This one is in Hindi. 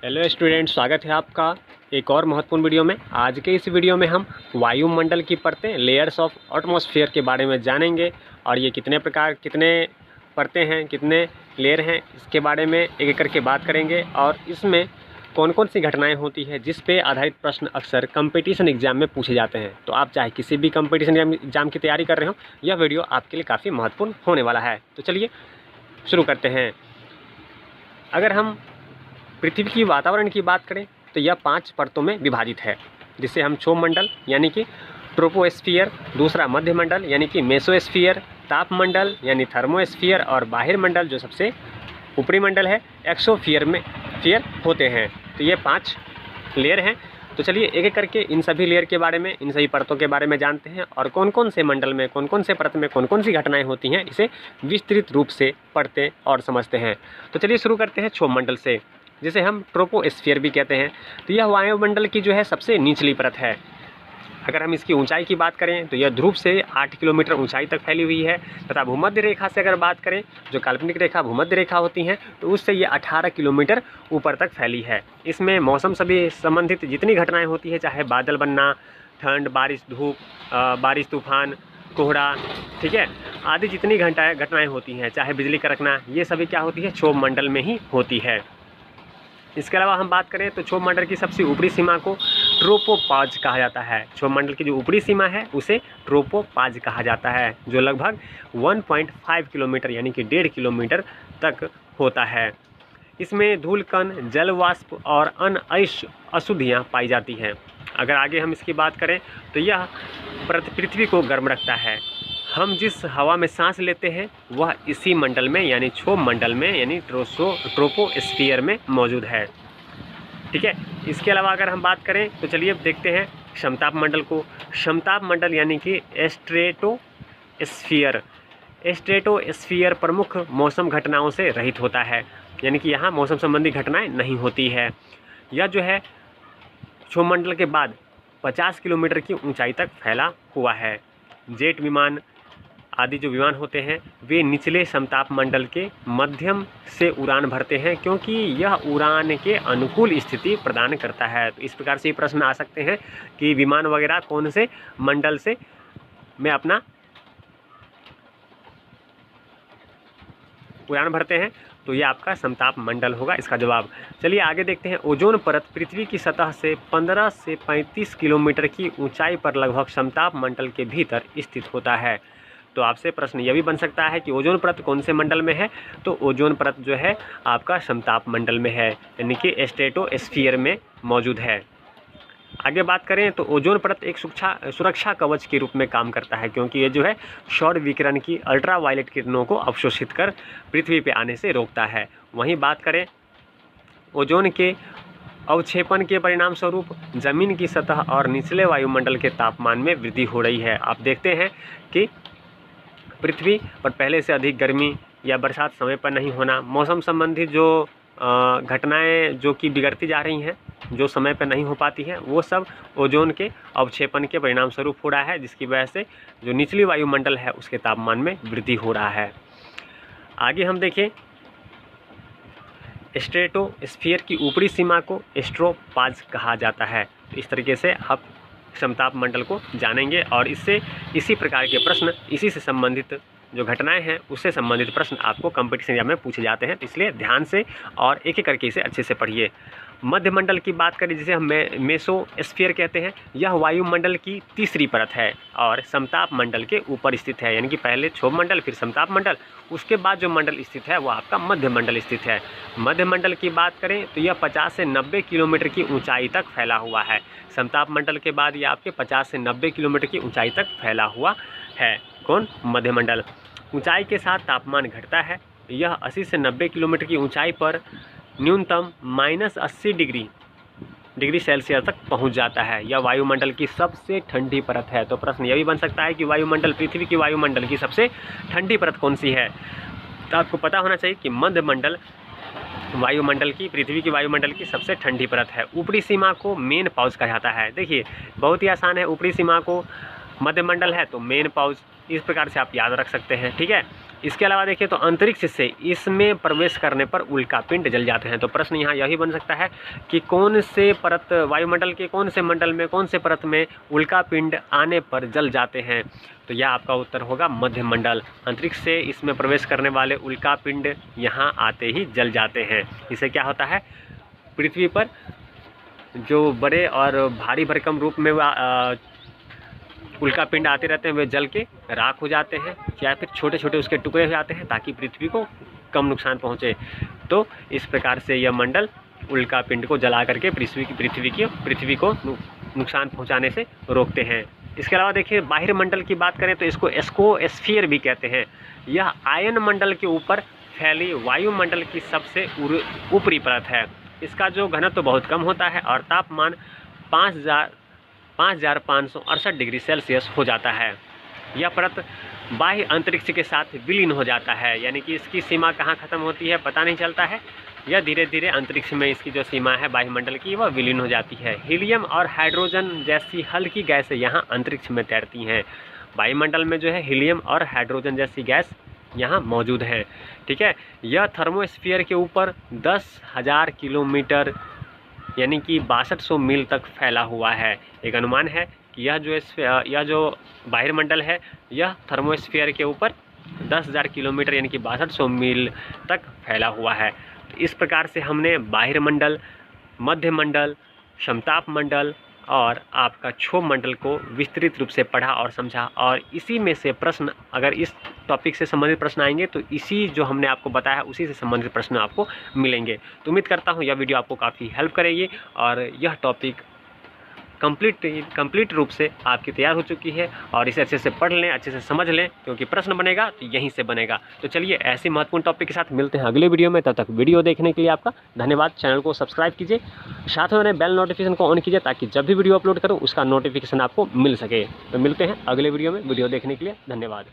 हेलो स्टूडेंट, स्वागत है आपका एक और महत्वपूर्ण वीडियो में। आज के इस वीडियो में हम वायुमंडल की परतें, लेयर्स ऑफ एटमॉस्फेयर के बारे में जानेंगे और ये कितने परतें हैं, कितने लेयर हैं, इसके बारे में एक एक करके बात करेंगे और इसमें कौन कौन सी घटनाएं होती है जिस पे आधारित प्रश्न अक्सर कंपटीशन एग्जाम में पूछे जाते हैं। तो आप चाहे किसी भी कंपटीशन एग्जाम की तैयारी कर रहे हो, यह वीडियो आपके लिए काफ़ी महत्वपूर्ण होने वाला है। तो चलिए शुरू करते हैं। अगर हम पृथ्वी की वातावरण की बात करें तो यह 5 परतों में विभाजित है, जिसे हम क्षोभमंडल यानी कि ट्रोपोस्फियर, दूसरा मध्यमंडल यानी कि मेसोस्फियर, तापमंडल यानी थर्मोस्फियर और बाह्यमंडल जो सबसे ऊपरी मंडल है एक्सोस्फियर होते हैं। तो ये 5 लेयर हैं। तो चलिए एक एक करके इन सभी लेयर के बारे में, इन सभी परतों के बारे में जानते हैं और कौन कौन से मंडल में, कौन कौन से परत में कौन कौन सी घटनाएं होती हैं, इसे विस्तृत रूप से पढ़ते और समझते हैं। तो चलिए शुरू करते हैं क्षोभमंडल से, जिसे हम ट्रोपोस्फियर भी कहते हैं। तो यह वायुमंडल की जो है सबसे निचली परत है। अगर हम इसकी ऊंचाई की बात करें तो यह ध्रुव से 8 किलोमीटर ऊंचाई तक फैली हुई है तथा भूमध्य रेखा से अगर बात करें, जो काल्पनिक रेखा भूमध्य रेखा होती हैं, तो उससे ये 18 किलोमीटर ऊपर तक फैली है। इसमें मौसम सभी संबंधित जितनी घटनाएं होती है, चाहे बादल बनना, ठंड, बारिश, धूप, बारिश, तूफान, कोहरा, ठीक है, आदि जितनी घटनाएँ होती हैं, चाहे बिजली कड़कना, ये सभी क्या होती है, क्षोभमंडल में ही होती है। इसके अलावा हम बात करें तो क्षोभमंडल की सबसे ऊपरी सीमा को ट्रोपोपॉज कहा जाता है। क्षोभमंडल की जो ऊपरी सीमा है उसे ट्रोपोपॉज कहा जाता है, जो लगभग 1.5 किलोमीटर यानी कि 1.5 किलोमीटर तक होता है। इसमें धूलकण, जल वाष्प और अन्य अशुद्धियाँ पाई जाती हैं। अगर आगे हम इसकी बात करें तो यह पृथ्वी को गर्म रखता है। हम जिस हवा में सांस लेते हैं वह इसी मंडल में यानी क्षोभमंडल में यानी ट्रोपोस्फियर में मौजूद है। ठीक है, इसके अलावा अगर हम बात करें तो चलिए अब देखते हैं समताप मंडल को। समताप मंडल यानी कि स्ट्रेटोस्फियर प्रमुख मौसम घटनाओं से रहित होता है, यानी कि यहाँ मौसम संबंधी घटनाएं नहीं होती है। यह जो है क्षोभमंडल के बाद 50 किलोमीटर की ऊंचाई तक फैला हुआ है। जेट विमान आदि जो विमान होते हैं वे निचले समताप मंडल के मध्यम से उड़ान भरते हैं, क्योंकि यह उड़ान के अनुकूल स्थिति प्रदान करता है। तो इस प्रकार से ये प्रश्न आ सकते हैं कि विमान वगैरह कौन से मंडल से में अपना उड़ान भरते हैं, तो ये आपका समताप मंडल होगा इसका जवाब। चलिए आगे देखते हैं। ओजोन परत पृथ्वी की सतह से 15 से 35 किलोमीटर की ऊंचाई पर लगभग समताप मंडल के भीतर स्थित होता है। तो आपसे प्रश्न यह भी बन सकता है कि ओजोन परत कौन से मंडल में है, तो ओजोन परत जो है आपका समताप मंडल में है, यानी कि स्ट्रेटोस्फियर में मौजूद है। आगे बात करें तो ओजोन परत एक सुरक्षा कवच के रूप में काम करता है, क्योंकि ये जो है सौर विकिरण की अल्ट्रावायलेट किरणों को अवशोषित कर पृथ्वी पे आने से रोकता है। वहीं बात करें ओजोन के अवक्षेपण के परिणाम स्वरूप जमीन की सतह और निचले वायुमंडल के तापमान में वृद्धि हो रही है। आप देखते हैं कि पृथ्वी पर पहले से अधिक गर्मी या बरसात समय पर नहीं होना, मौसम संबंधी जो घटनाएं जो कि बिगड़ती जा रही हैं, जो समय पर नहीं हो पाती हैं, वो सब ओजोन के अवक्षेपण के परिणाम स्वरूप हो रहा है, जिसकी वजह से जो निचली वायुमंडल है उसके तापमान में वृद्धि हो रहा है। आगे हम देखें, स्ट्रेटोस्फियर की ऊपरी सीमा को स्ट्रोपोपॉज कहा जाता है। तो इस तरीके से आप समताप मंडल को जानेंगे और इससे इसी प्रकार के प्रश्न, इसी से संबंधित जो घटनाएं हैं उससे संबंधित प्रश्न आपको कंपटीशन एग्जाम में पूछे जाते हैं। इसलिए ध्यान से और एक एक करके इसे अच्छे से पढ़िए। मध्यमंडल की बात करें, जिसे हम मेसोस्फियर कहते हैं, यह वायुमंडल की तीसरी परत है और समताप मंडल के ऊपर स्थित है, यानी कि पहले क्षोभमंडल फिर समताप मंडल, उसके बाद जो मंडल स्थित है वह आपका मध्यमंडल स्थित है। मध्यमंडल की बात करें तो यह 50 से 90 किलोमीटर की ऊंचाई तक फैला हुआ है। समताप मंडल के बाद ये आपके 50 से 90 किलोमीटर की ऊंचाई तक फैला हुआ है। कौन? मध्यमंडल। ऊंचाई के साथ तापमान घटता है। यह 80 से 90 किलोमीटर की ऊंचाई पर न्यूनतम -80 डिग्री सेल्सियस तक पहुंच जाता है। यह वायुमंडल की सबसे ठंडी परत है। तो प्रश्न यह भी बन सकता है कि वायुमंडल, पृथ्वी की वायुमंडल की सबसे ठंडी परत कौन सी है। तो आपको पता होना चाहिए कि मध्यमंडल वायुमंडल की, पृथ्वी की वायुमंडल की सबसे ठंडी परत है। ऊपरी सीमा को मेन पाउज कहा जाता है। देखिए बहुत ही आसान है, ऊपरी सीमा को मध्यमंडल है तो मेन पाउज, इस प्रकार से आप याद रख सकते हैं, ठीक है। इसके अलावा देखिए तो अंतरिक्ष से इसमें प्रवेश करने पर उल्कापिंड जल जाते हैं। तो प्रश्न यहाँ यही बन सकता है कि कौन से परत, वायुमंडल के कौन से मंडल में, कौन से परत में उल्कापिंड आने पर जल जाते हैं। तो यह आपका उत्तर होगा मध्य मंडल। अंतरिक्ष से इसमें प्रवेश करने वाले उल्कापिंड यहाँ आते ही जल जाते हैं। इससे क्या होता है, पृथ्वी पर जो बड़े और भारी भरकम रूप में उल्कापिंड आते रहते हैं वे जल के राख हो जाते हैं या फिर छोटे छोटे उसके टुकड़े हो जाते हैं ताकि पृथ्वी को कम नुकसान पहुंचे। तो इस प्रकार से यह मंडल उल्कापिंड को जला करके पृथ्वी को नुकसान पहुंचाने से रोकते हैं। इसके अलावा देखिए बाह्य मंडल की बात करें तो इसको एस्कोस्फीयर भी कहते हैं। यह आयन मंडल के ऊपर फैली वायुमंडल की सबसे ऊपरी परत है। इसका जो घनत्व तो बहुत कम होता है और तापमान 5568 डिग्री सेल्सियस हो जाता है। यह परत बाह्य अंतरिक्ष के साथ विलीन हो जाता है, यानी कि इसकी सीमा कहाँ ख़त्म होती है पता नहीं चलता है। यह धीरे धीरे अंतरिक्ष में इसकी जो सीमा है वायुमंडल की वह विलीन हो जाती है। हीलियम और हाइड्रोजन जैसी हल्की गैसें यहाँ अंतरिक्ष में तैरती हैं। वायुमंडल में जो है हीलियम और हाइड्रोजन जैसी गैस यहाँ मौजूद है, ठीक है। यह थर्मोस्फीयर के ऊपर 10,000 किलोमीटर यानी कि 6200 मील तक फैला हुआ है। एक अनुमान है कि यह जो बाह्यमंडल है यह थर्मोस्फीयर के ऊपर 10,000 किलोमीटर यानी कि 6200 मील तक फैला हुआ है। तो इस प्रकार से हमने बाह्यमंडल, मध्यमंडल, समताप मंडल और आपका क्षोभ मंडल को विस्तृत रूप से पढ़ा और समझा। और इसी में से प्रश्न, अगर इस टॉपिक से संबंधित प्रश्न आएंगे तो इसी जो हमने आपको बताया उसी से संबंधित प्रश्न आपको मिलेंगे। तो उम्मीद करता हूँ यह वीडियो आपको काफ़ी हेल्प करेगी और यह टॉपिक कंप्लीट रूप से आपकी तैयार हो चुकी है। और इसे अच्छे से पढ़ लें, अच्छे से समझ लें, क्योंकि प्रश्न बनेगा तो यहीं से बनेगा। तो चलिए ऐसे महत्वपूर्ण टॉपिक के साथ मिलते हैं अगले वीडियो में। तब तक वीडियो देखने के लिए आपका धन्यवाद। चैनल को सब्सक्राइब कीजिए, साथ में बेल नोटिफिकेशन को ऑन कीजिए ताकि जब भी वीडियो अपलोड करूँ उसका नोटिफिकेशन आपको मिल सके। तो मिलते हैं अगले वीडियो में। वीडियो देखने के लिए धन्यवाद।